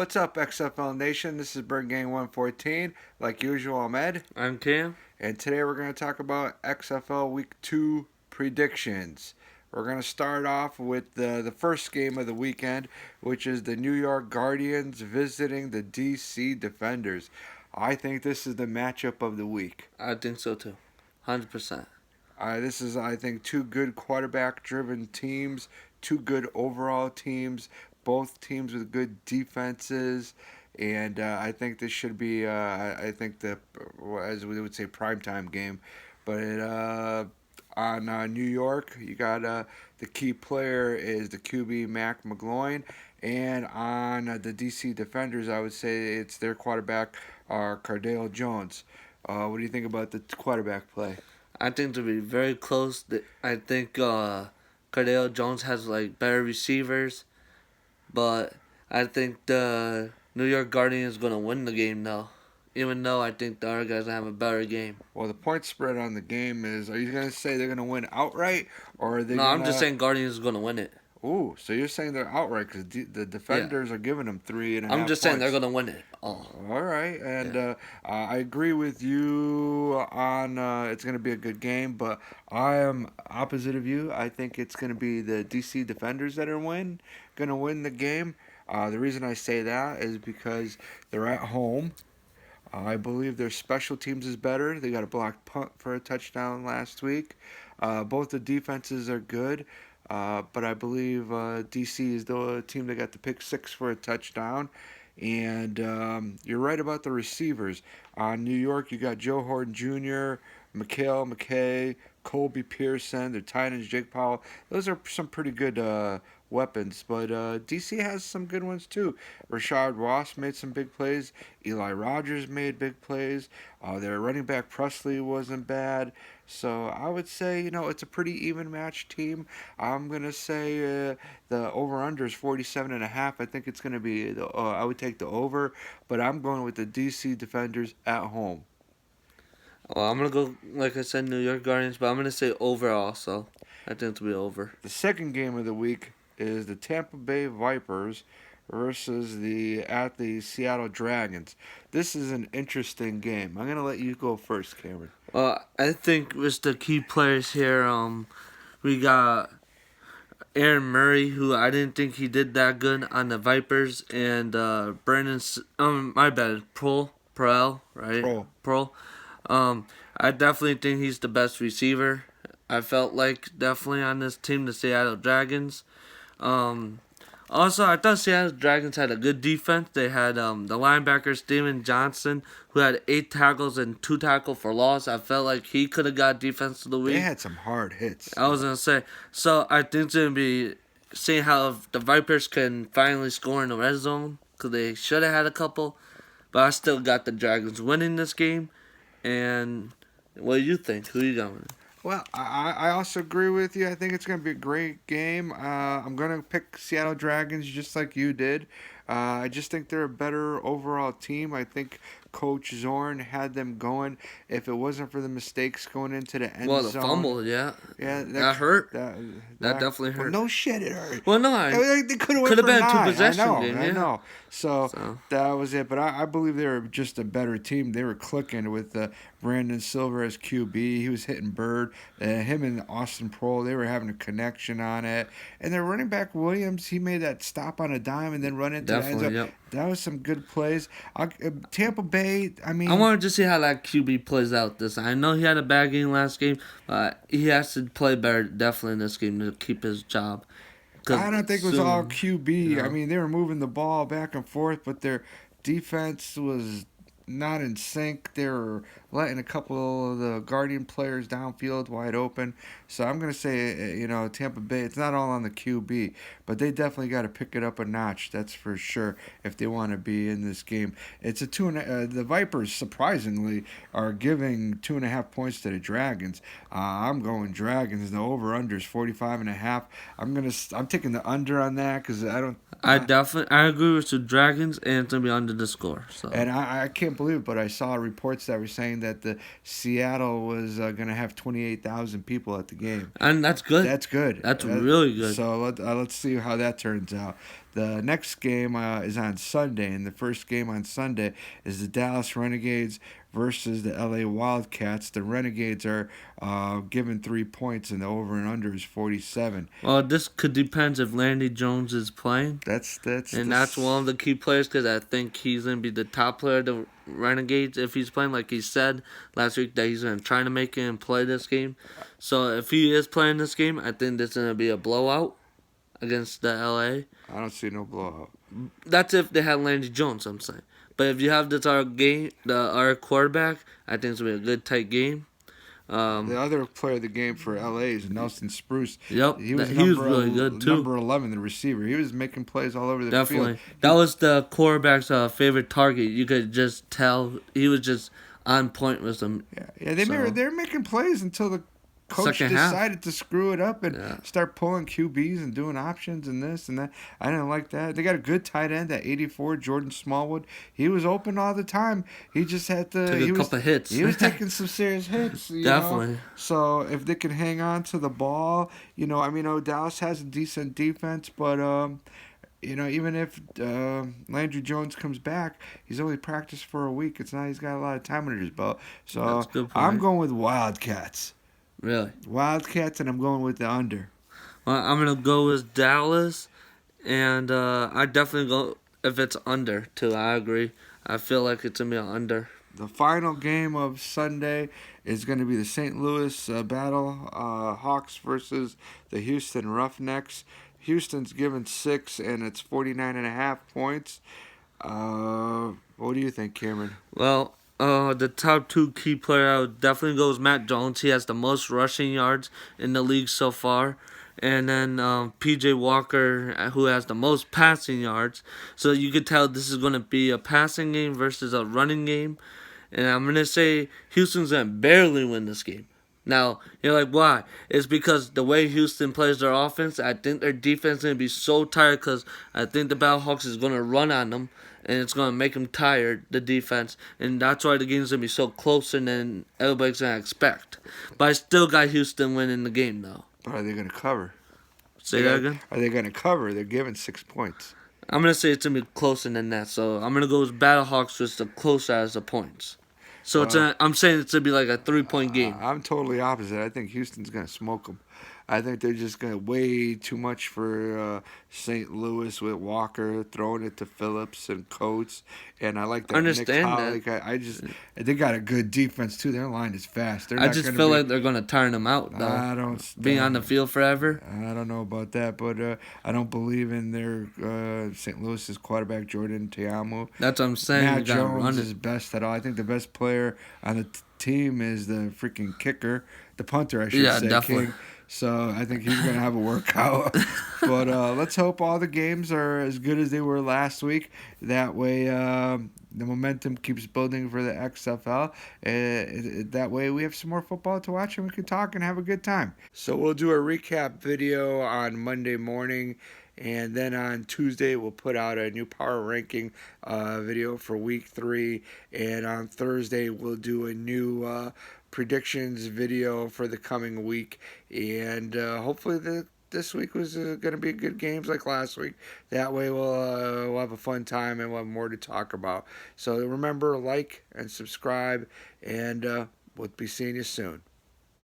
What's up, XFL Nation? This is Bird Gang 114. Like usual, I'm Ed. I'm Cam. And today we're going to talk about XFL Week 2 predictions. We're going to start off with the first game of the weekend, which is the New York Guardians visiting the DC Defenders. I think this is the matchup of the week. I think so too. 100%. This is, I think, two good quarterback-driven teams, two good overall teams, both teams with good defenses, and I think this should be, as we would say, primetime game. But on New York, you got the key player is the QB Mac McGloin, and on the DC Defenders, I would say it's their quarterback, Cardale Jones. What do you think about the quarterback play? I think to be very close. I think Cardale Jones has better receivers, but I think the New York Guardians gonna win the game though. Even though I think the other guys have a better game. Well, the point spread on the game is, are you gonna say they're gonna win outright, or are they? No, I'm just saying Guardians is gonna win it. Ooh, so you're saying they're outright because the Defenders are giving them 3.5 I'm just saying they're gonna win it. Oh. All right, and I agree with you on it's gonna be a good game, but I am opposite of you. I think it's gonna be the DC Defenders that are gonna win the game. The reason I say that is because they're at home. I believe their special teams is better. They got a blocked punt for a touchdown last week. Both the defenses are good. But I believe DC is the team that got the pick six for a touchdown. And you're right about the receivers. On New York, you got Joe Horton Jr., Mikhail McKay, Colby Pearson, their tight ends, Jake Powell. Those are some pretty good weapons. But DC has some good ones too. Rashard Ross made some big plays. Eli Rogers made big plays. Their running back Presley wasn't bad. So I would say, it's a pretty even match team. I'm going to say the over-under is 47.5. I think it's going to be, I would take the over, but I'm going with the DC Defenders at home. Well, I'm going to go, like I said, New York Guardians, but I'm going to say over also. I think it'll be over. The second game of the week is the Tampa Bay Vipers versus the Seattle Dragons. This is an interesting game. I'm going to let you go first, Cameron. I think with the key players here, we got Aaron Murray, who I didn't think he did that good on the Vipers, and Brandon, Proel, right? Proel. I definitely think he's the best receiver. I felt like definitely on this team, the Seattle Dragons. Also, I thought Seattle Dragons had a good defense. They had the linebacker Steven Johnson, who had 8 tackles and 2 tackles for loss. I felt like he could have got defense of the week. They had some hard hits. I was going to say. So I think it's going to be seeing how the Vipers can finally score in the red zone, because they should have had a couple. But I still got the Dragons winning this game. And what do you think? Who you got winning? Well, I also agree with you. I think it's going to be a great game. I'm going to pick Seattle Dragons just like you did. I just think they're a better overall team. I think Coach Zorn had them going. If it wasn't for the mistakes going into the end zone. Well, the fumble, yeah. Yeah, that hurt. That definitely hurt. Well, no shit, it hurt. Well, no, they could have been a 2-possession game. I know. So that was it. But I believe they were just a better team. They were clicking with Brandon Silver as QB. He was hitting Bird. Him and Austin Proehl, they were having a connection on it. And their running back Williams, he made that stop on a dime and then run into the end zone. Yep. That was some good plays. Tampa Bay, I wanted to see how that QB plays out this. I know he had a bad game last game, but he has to play better definitely in this game to keep his job. I don't think it was all QB. No. They were moving the ball back and forth, but their defense was not in sync. They were letting a couple of the Guardian players downfield wide open. So I'm going to say, Tampa Bay, it's not all on the QB, but they definitely got to pick it up a notch. That's for sure if they want to be in this game. It's the Vipers, surprisingly, are giving 2.5 points to the Dragons. I'm going Dragons. The over-under is 45.5. I'm taking the under on that because I don't. I agree with the Dragons, and it's going to be under the score. So. And I can't believe it, but I saw reports that were saying that the Seattle was going to have 28,000 people at the game. And that's good. That's good. That's really good. So let's see how that turns out. The next game is on Sunday, and the first game on Sunday is the Dallas Renegades versus the LA Wildcats. The Renegades are given 3 points, and the over and under is 47. Well, this could depend if Landy Jones is playing. That's And that's this. one of the key players because I think he's going to be the top player of the Renegades if he's playing. Like he said last week that he's going to try to make it and play this game. So if he is playing this game, I think this is going to be a blowout against the LA. I don't see no blowout. That's if they have Landy Jones, I'm saying. But if you have this our quarterback, I think it's going to be a good tight game. The other player of the game for LA is Nelson Spruce. Yep, He was he was really good too. number 11, the receiver. He was making plays all over the Definitely. field. That was the quarterback's favorite target. You could just tell he was just on point with them. Yeah, they're making plays until the coach Second half. decided to screw it up and Yeah. start pulling QBs and doing options and this and that. I didn't like that. They got a good tight end at 84, Jordan Smallwood. He was open all the time. He just had to. Took a couple hits. He was taking some serious hits. Definitely. Know? So if they can hang on to the ball, Dallas has a decent defense, but. Even if Landry Jones comes back, he's only practiced for a week. It's not. He's got a lot of time under his belt. So That's a good point. I'm going with Wildcats. Really? Wildcats, and I'm going with the under. Well, I'm going to go with Dallas, and I definitely go if it's under, too. I agree. I feel like it's going to be an under. The final game of Sunday is going to be the St.LOIS battle, Hawks versus the Houston Roughnecks. Houston's given 6, and it's 49.5 points. What do you think, Cameron? Well, the top two key player I would definitely go is Matt Jones. He has the most rushing yards in the league so far. And then P.J. Walker, who has the most passing yards. So you could tell this is going to be a passing game versus a running game. And I'm going to say Houston's going to barely win this game. Now, you're like, why? It's because the way Houston plays their offense, I think their defense is going to be so tired because I think the Battlehawks is going to run on them. And it's going to make them tired, the defense. And that's why the game's going to be so closer than everybody's going to expect. But I still got Houston winning the game, though. But are they going to cover? Say that again? Are they going to cover? They're given 6 points. I'm going to say it's going to be closer than that. So I'm going to go with Battlehawks just the closer as the points. So I'm saying it's going to be like a 3-point game. I'm totally opposite. I think Houston's going to smoke them. I think they're just going to way too much for St. Louis with Walker throwing it to Phillips and Coates, and I like that. I understand Nick they got a good defense too. Their line is fast. I just feel like they're going to tire them out, though. I don't being on the field forever. I don't know about that, but I don't believe in their St. Louis's quarterback Jordan Teamu. That's what I'm saying. Matt Jones is best at all. I think the best player on the team is the freaking kicker, the punter, I should say. Definitely. King. So I think he's going to have a workout. But let's hope all the games are as good as they were last week. That way the momentum keeps building for the XFL. That way we have some more football to watch and we can talk and have a good time. So we'll do a recap video on Monday morning. And then on Tuesday, we'll put out a new power ranking video for week 3. And on Thursday, we'll do a new predictions video for the coming week. And hopefully this week was going to be good games like last week. That way we'll have a fun time and we'll have more to talk about. So remember, like and subscribe, and we'll be seeing you soon.